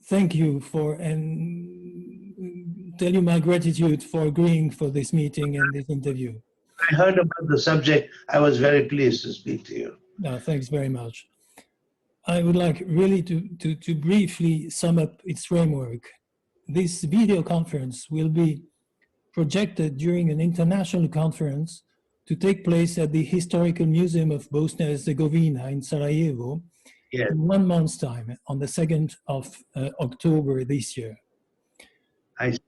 thank you for and tell you my gratitude for agreeing for this meeting and this interview. I heard about the subject. I was very pleased to speak to you. No, thanks very much. I would like really to briefly sum up its framework. This video conference will be projected during an international conference to take place at the Historical Museum of Bosnia and Herzegovina in Sarajevo in 1 month's time, on the 2nd of October this year. I see.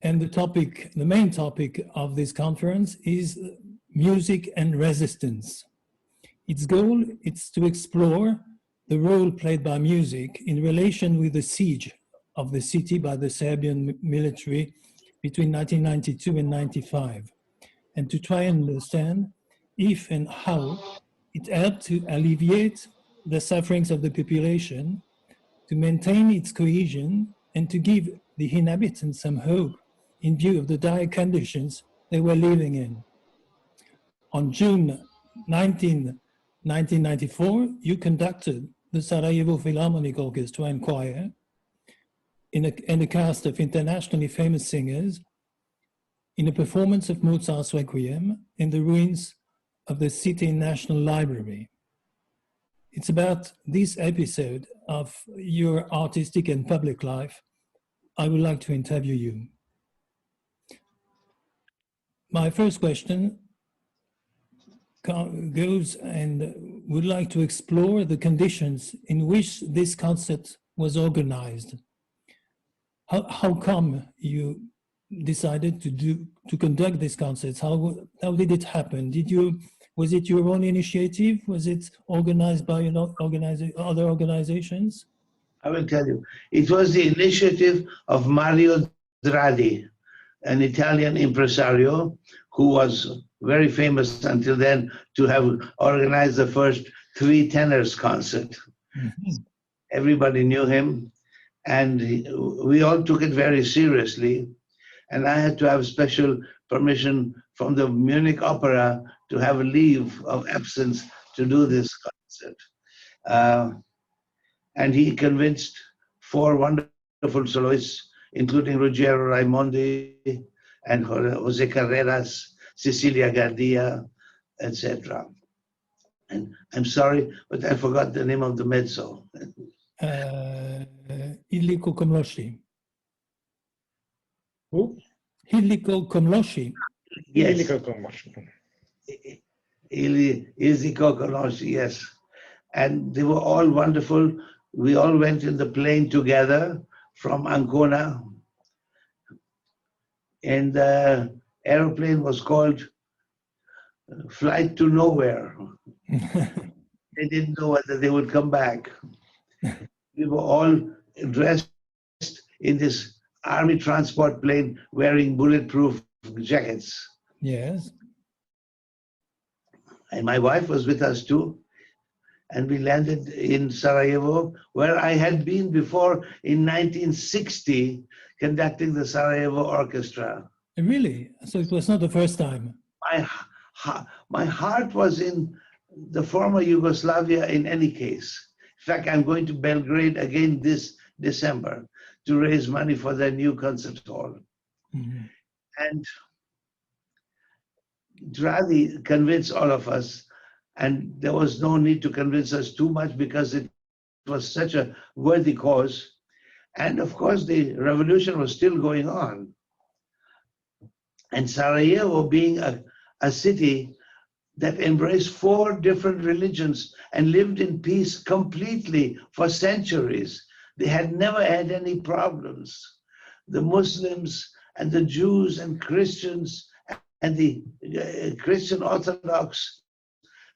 And the main topic of this conference is music and resistance. Its goal is to explore the role played by music in relation with the siege of the city by the Serbian military between 1992 and 95, and to try and understand if and how it helped to alleviate the sufferings of the population, to maintain its cohesion, and to give the inhabitants some hope in view of the dire conditions they were living in. On June 19, 1994, you conducted the Sarajevo Philharmonic Orchestra and Choir and a cast of internationally famous singers in a performance of Mozart's Requiem in the ruins of the City National Library. It's about this episode of your artistic and public life I would like to interview you. My first question goes and would like to explore the conditions in which this concert was organized. How come you decided to conduct these concerts? How did it happen? Was it your own initiative? Was it organized by other organizations? I will tell you. It was the initiative of Mario Draghi, an Italian impresario who was very famous until then to have organized the first 3 tenors concert. Mm-hmm. Everybody knew him, and we all took it very seriously. And I had to have special permission from the Munich Opera to have a leave of absence to do this concert. And he convinced 4 wonderful soloists, including Ruggiero Raimondi and Jose Carreras, Cecilia Gardia, etc. And I'm sorry, but I forgot the name of the mezzo. Illiko Komloshi. Who? Illiko Komloshi. Yes. Illiko Komloshi. Illiko Komloshi, yes. And they were all wonderful. We all went in the plane together from Ancona. And the aeroplane was called Flight to Nowhere. They didn't know whether they would come back. We were all dressed in this army transport plane wearing bulletproof jackets. Yes. And my wife was with us too. And we landed in Sarajevo, where I had been before in 1960, conducting the Sarajevo Orchestra. Really? So it was not the first time? My heart was in the former Yugoslavia in any case. In fact, I'm going to Belgrade again this December to raise money for their new concert hall. Mm-hmm. And Draghi convinced all of us, and there was no need to convince us too much because it was such a worthy cause. And of course, the revolution was still going on. And Sarajevo, being a city that embraced 4 different religions and lived in peace completely for centuries, they had never had any problems. The Muslims and the Jews and Christians and the Christian Orthodox,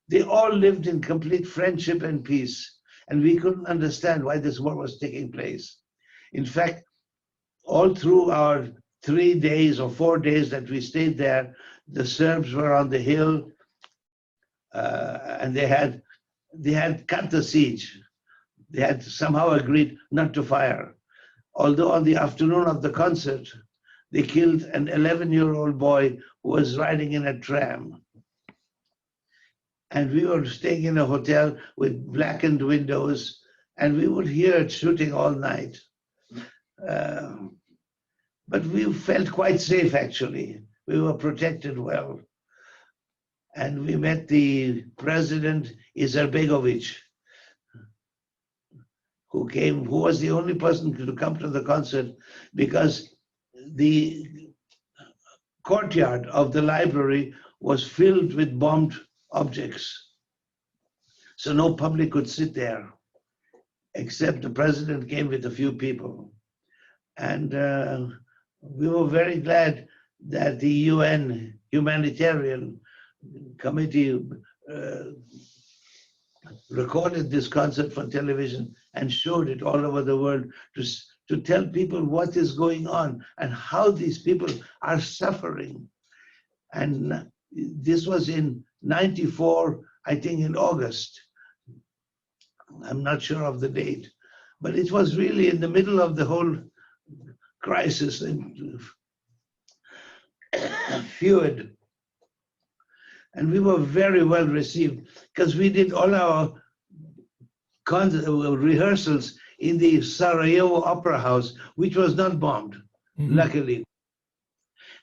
they all lived in complete friendship and peace. And we couldn't understand why this war was taking place. In fact, all through our 3 days or 4 days that we stayed there, the Serbs were on the hill and they had cut the siege. They had somehow agreed not to fire. Although on the afternoon of the concert, they killed an 11-year-old boy who was riding in a tram. And we were staying in a hotel with blackened windows, and we would hear shooting all night. Uh, but we felt quite safe, actually. We were protected well. And we met the president, Izetbegovic, who was the only person to come to the concert because the courtyard of the library was filled with bombed objects. So no public could sit there, except the president came with a few people. And we were very glad that the UN humanitarian committee recorded this concert for television and showed it all over the world to tell people what is going on and how these people are suffering. And this was in 94, I think in August. I'm not sure of the date, but it was really in the middle of the whole crisis and feud. And we were very well received because we did all our rehearsals in the Sarajevo Opera House, which was not bombed, luckily.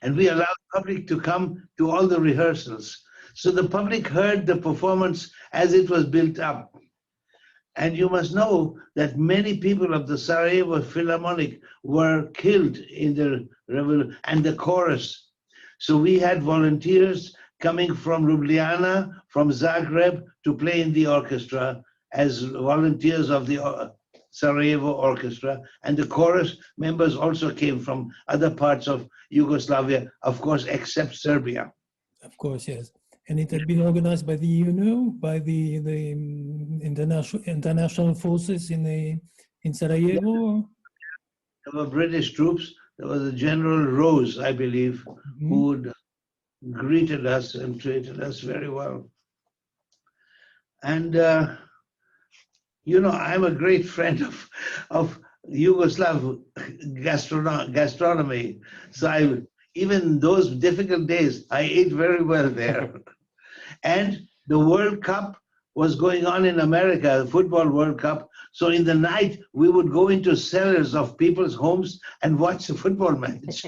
And we allowed the public to come to all the rehearsals. So the public heard the performance as it was built up. And you must know that many people of the Sarajevo Philharmonic were killed in the revolution, and the chorus. So we had volunteers coming from Ljubljana, from Zagreb, to play in the orchestra as volunteers of the Sarajevo Orchestra. And the chorus members also came from other parts of Yugoslavia, of course, except Serbia. Of course, yes. And it had been organized by the UNO, by the international forces in Sarajevo. There were British troops. There was a General Rose, I believe, who greeted us and treated us very well. And you know, I'm a great friend of Yugoslav gastronomy. So even those difficult days, I ate very well there. And the World Cup was going on in America, the Football World Cup. So in the night, we would go into cellars of people's homes and watch the football match.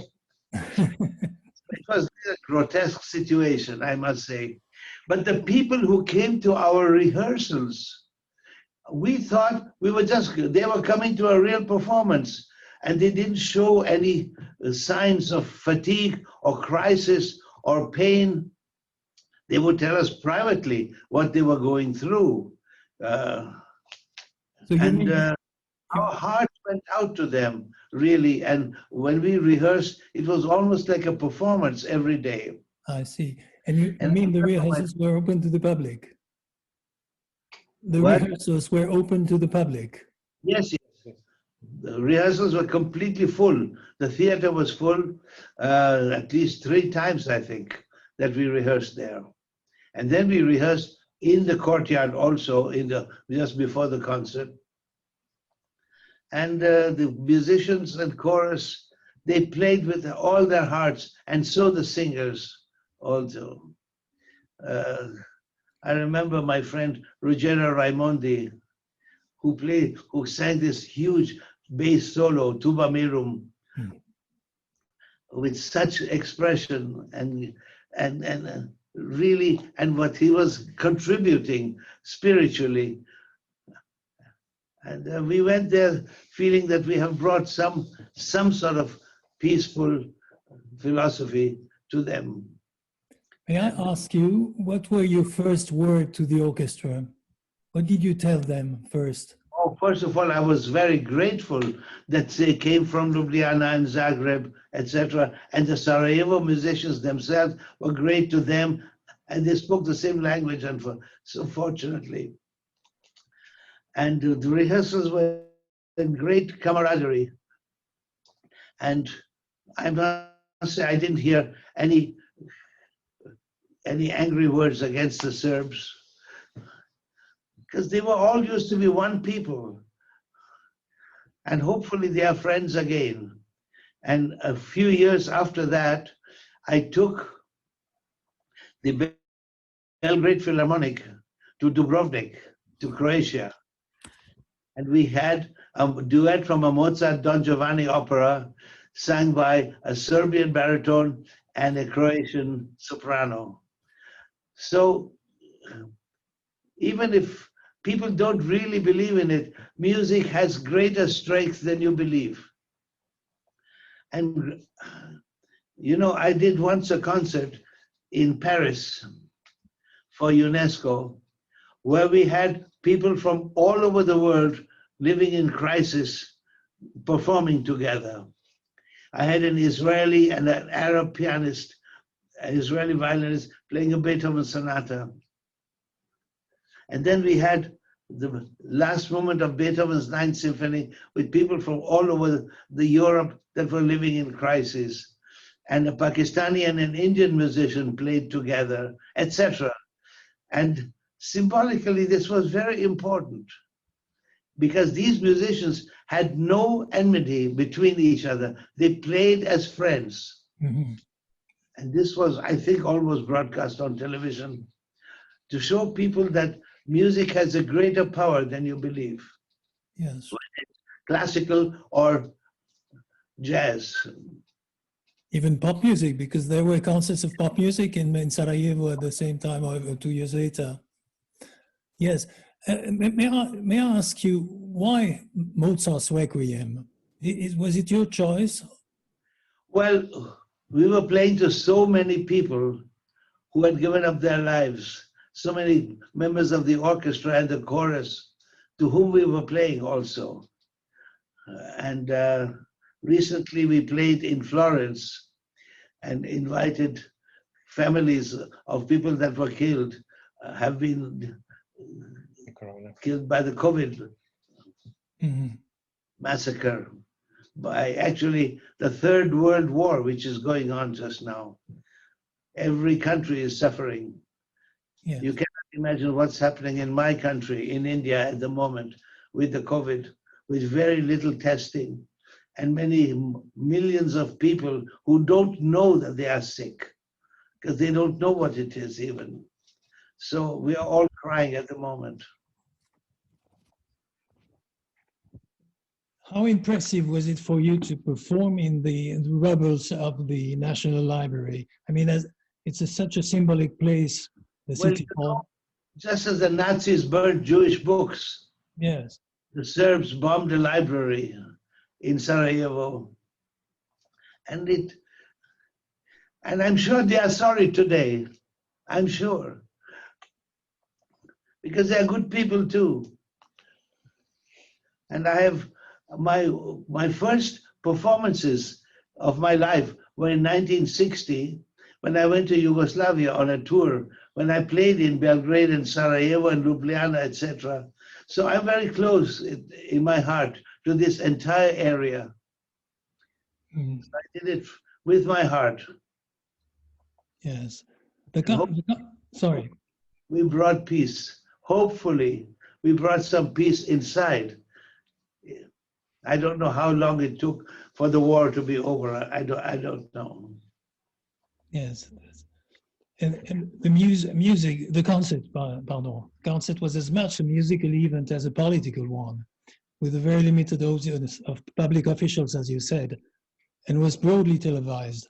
It was a grotesque situation, I must say. But the people who came to our rehearsals, we thought they were coming to a real performance, and they didn't show any signs of fatigue or crisis or pain. They would tell us privately what they were going through. Our hearts went out to them, really. And when we rehearsed, it was almost like a performance every day. I see. And you mean the rehearsals were open to the public? The rehearsals were open to the public? Yes, yes. The rehearsals were completely full. The theater was full at least 3 times, I think, that we rehearsed there. And then we rehearsed in the courtyard also, just before the concert. And the musicians and chorus, they played with all their hearts, and so the singers also. I remember my friend Ruggero Raimondi, who sang this huge bass solo, Tuba Mirum, with such expression and really, and what he was contributing spiritually. And we went there feeling that we have brought some sort of peaceful philosophy to them. May I ask you, what were your first words to the orchestra? What did you tell them first? Oh, first of all, I was very grateful that they came from Ljubljana and Zagreb, etc. And the Sarajevo musicians themselves were great to them, and they spoke the same language, and so fortunately. And the rehearsals were in great camaraderie. And I must say, I didn't hear any angry words against the Serbs, because they were all used to be one people. And hopefully they are friends again. And a few years after that, I took the Belgrade Philharmonic to Dubrovnik, to Croatia. And we had a duet from a Mozart Don Giovanni opera, sang by a Serbian baritone and a Croatian soprano. So even if people don't really believe in it, music has greater strength than you believe. And, you know, I did once a concert in Paris for UNESCO, where we had people from all over the world living in crisis performing together. I had an Israeli and an Arab pianist, an Israeli violinist playing a Beethoven sonata. And then we had the last movement of Beethoven's Ninth Symphony with people from all over the Europe that were living in crisis. And a Pakistani and an Indian musician played together, etc. And symbolically, this was very important because these musicians had no enmity between each other. They played as friends. Mm-hmm. And this was, I think, almost broadcast on television to show people that music has a greater power than you believe. Yes. Classical or jazz. Even pop music, because there were concerts of pop music in Sarajevo at the same time, or 2 years later. Yes. May I ask you, why Mozart's Requiem? Was it your choice? Well, we were playing to so many people who had given up their lives, so many members of the orchestra and the chorus to whom we were playing also. And recently we played in Florence and invited families of people that were killed, have been killed by the COVID massacre, by actually the Third World War, which is going on just now. Every country is suffering. Yes. You cannot imagine what's happening in my country, in India at the moment, with the COVID, with very little testing, and many millions of people who don't know that they are sick, because they don't know what it is even. So we are all crying at the moment. How impressive was it for you to perform in the rubbles of the National Library? I mean, it's such a symbolic place, the Well, city hall. Just as the Nazis burned Jewish books, Yes. the Serbs bombed a library in Sarajevo. And I'm sure they are sorry today. I'm sure. Because they are good people too. And I have my first performances of my life were in 1960 when I went to Yugoslavia on a tour, when I played in Belgrade and Sarajevo and Ljubljana, etc. So I'm very close in my heart to this entire area. Mm. So I did it with my heart. Yes. Sorry. We brought peace. Hopefully, we brought some peace inside. I don't know how long it took for the war to be over. I don't know. Yes. And the music, the concert was as much a musical event as a political one, with a very limited audience of public officials, as you said, and was broadly televised.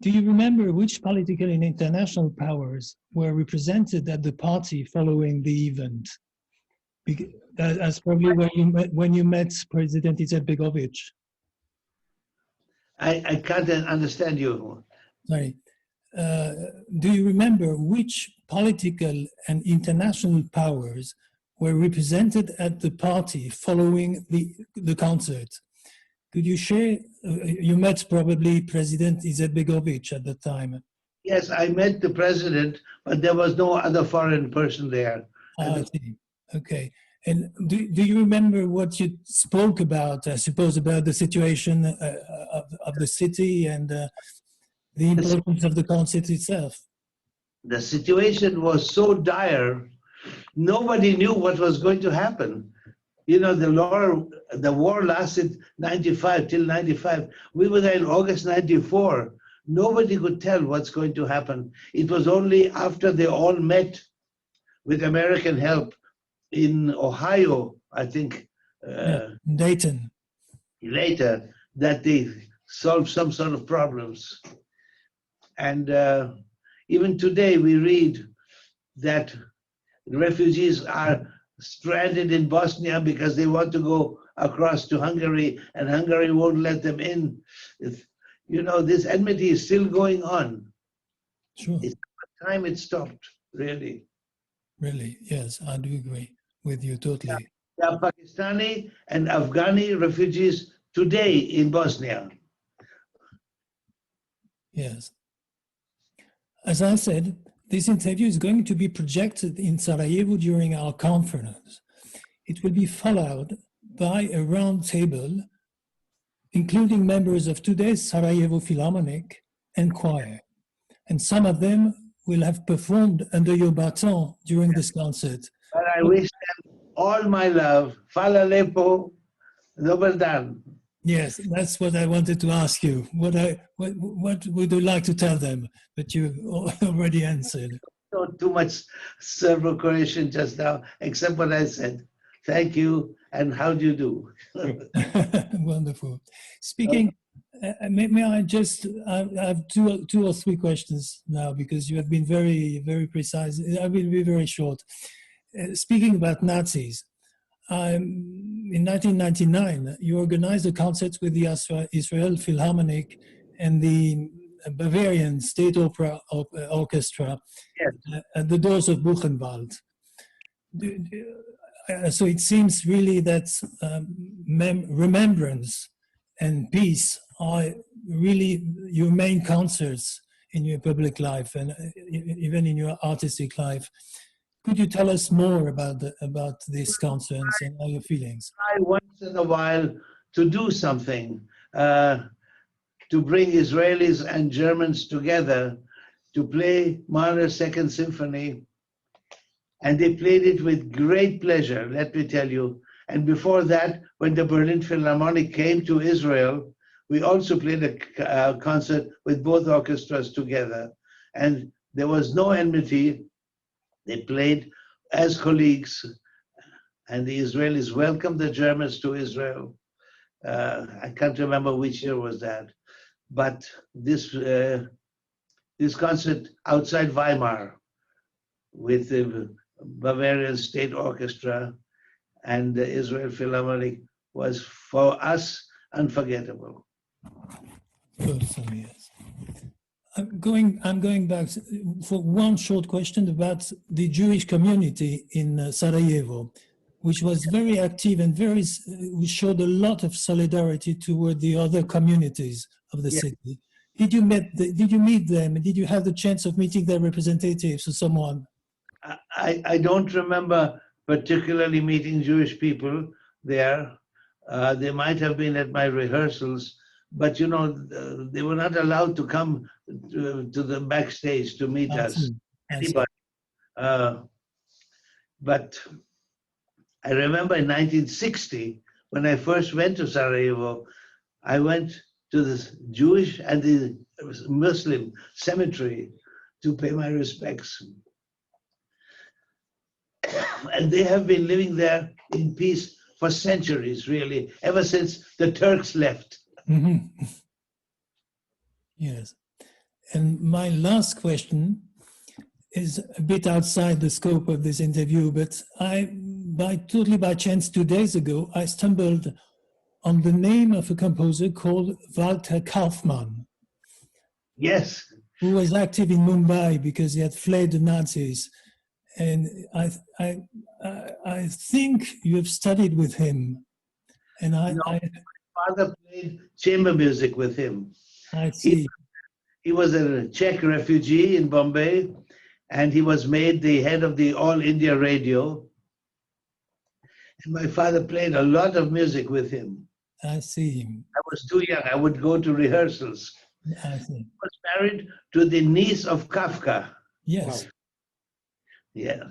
Do you remember which political and international powers were represented at the party following the event? That's probably when you met President Izetbegovic. I can't understand you. Sorry. Do you remember which political and international powers were represented at the party following the concert? Could you share? You met probably President Izetbegovic at the time. Yes, I met the president, but there was no other foreign person there. I see. Okay. And do you remember what you spoke about, I suppose, about the situation of the city and the importance of the concert itself? The situation was so dire, nobody knew what was going to happen. You know, the war lasted 95 till 95. We were there in August 94. Nobody could tell what's going to happen. It was only after they all met with American help in Ohio, I think, Yeah, Dayton. later that they solved some sort of problems. And even today we read that refugees are stranded in Bosnia because they want to go across to Hungary and Hungary won't let them in. You know, this enmity is still going on. Sure. It's time it stopped, really. Really, yes, I do agree with you totally. There are Pakistani and Afghani refugees today in Bosnia. Yes. As I said, this interview is going to be projected in Sarajevo during our conference. It will be followed by a round table, including members of today's Sarajevo Philharmonic and choir. And some of them will have performed under your baton during this concert. But I wish them all my love. Fala lepo, dobar dan. Yes, that's what I wanted to ask you. What would you like to tell them? But you already answered. Not too much Serbo-Croatian just now, except what I said. Thank you, and how do you do? Wonderful. Speaking, may I just, I have two or three questions now because you have been very, very precise. I will be very short. Speaking about Nazis, in 1999, you organized a concert with the Israel Philharmonic and the Bavarian State Opera Orchestra at the doors of Buchenwald. So it seems really that remembrance and peace are really your main concerts in your public life and even in your artistic life. Could you tell us more about these concerts and all your feelings? Try once in a while to do something, to bring Israelis and Germans together to play Mahler's Second Symphony. And they played it with great pleasure, let me tell you. And before that, when the Berlin Philharmonic came to Israel, we also played a concert with both orchestras together. And there was no enmity. They played as colleagues, and the Israelis welcomed the Germans to Israel. I can't remember which year was that, but this concert outside Weimar with the Bavarian State Orchestra and the Israel Philharmonic was for us unforgettable. Yes. I'm going back for one short question about the Jewish community in Sarajevo, which was very active and we showed a lot of solidarity toward the other communities of the city. Did you meet them? Did you have the chance of meeting their representatives or someone? I don't remember particularly meeting Jewish people there. They might have been at my rehearsals, but you know, they were not allowed to come to the backstage to meet us. Anybody. But I remember in 1960, when I first went to Sarajevo, I went to the Jewish and the Muslim cemetery to pay my respects. And they have been living there in peace for centuries, really, ever since the Turks left. Mm-hmm. Yes. And my last question is a bit outside the scope of this interview, but totally by chance 2 days ago, I stumbled on the name of a composer called Walter Kaufmann. Yes. Who was active in Mumbai because he had fled the Nazis. And I think you have studied with him. And my father played chamber music with him. I see. He was a Czech refugee in Bombay, and he was made the head of the All India Radio. And my father played a lot of music with him. I see. I was too young. I would go to rehearsals. I see. He was married to the niece of Kafka. Yes. Wow. Yeah.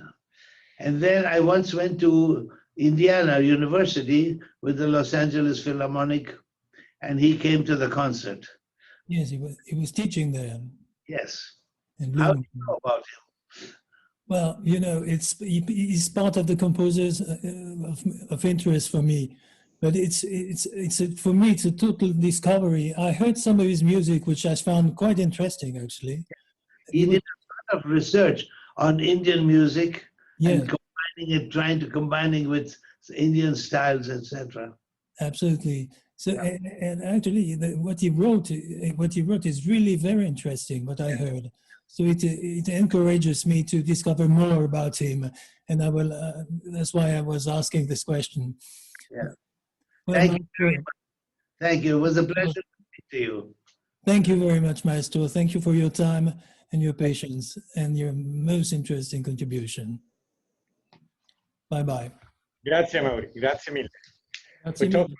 And then I once went to Indiana University with the Los Angeles Philharmonic, and he came to the concert. Yes, he was teaching there. Yes. And how do you know about him? Well, you know, he's part of the composers of interest for me, but for me it's a total discovery. I heard some of his music, which I found quite interesting, actually. He did a lot of research on Indian music Yeah, and trying to combining with Indian styles, etc. absolutely. So, Yeah. and actually, what he wrote is really very interesting. What I heard, so it encourages me to discover more about him, and I will. That's why I was asking this question. Yeah. Well, Thank you very Maestro, much. Thank you. It was a pleasure to speak to you. thank you very much, Maestro. Thank you for your time and your patience and your most interesting contribution. Bye bye. Grazie Amaury, grazie mille. Grazie We talk mille.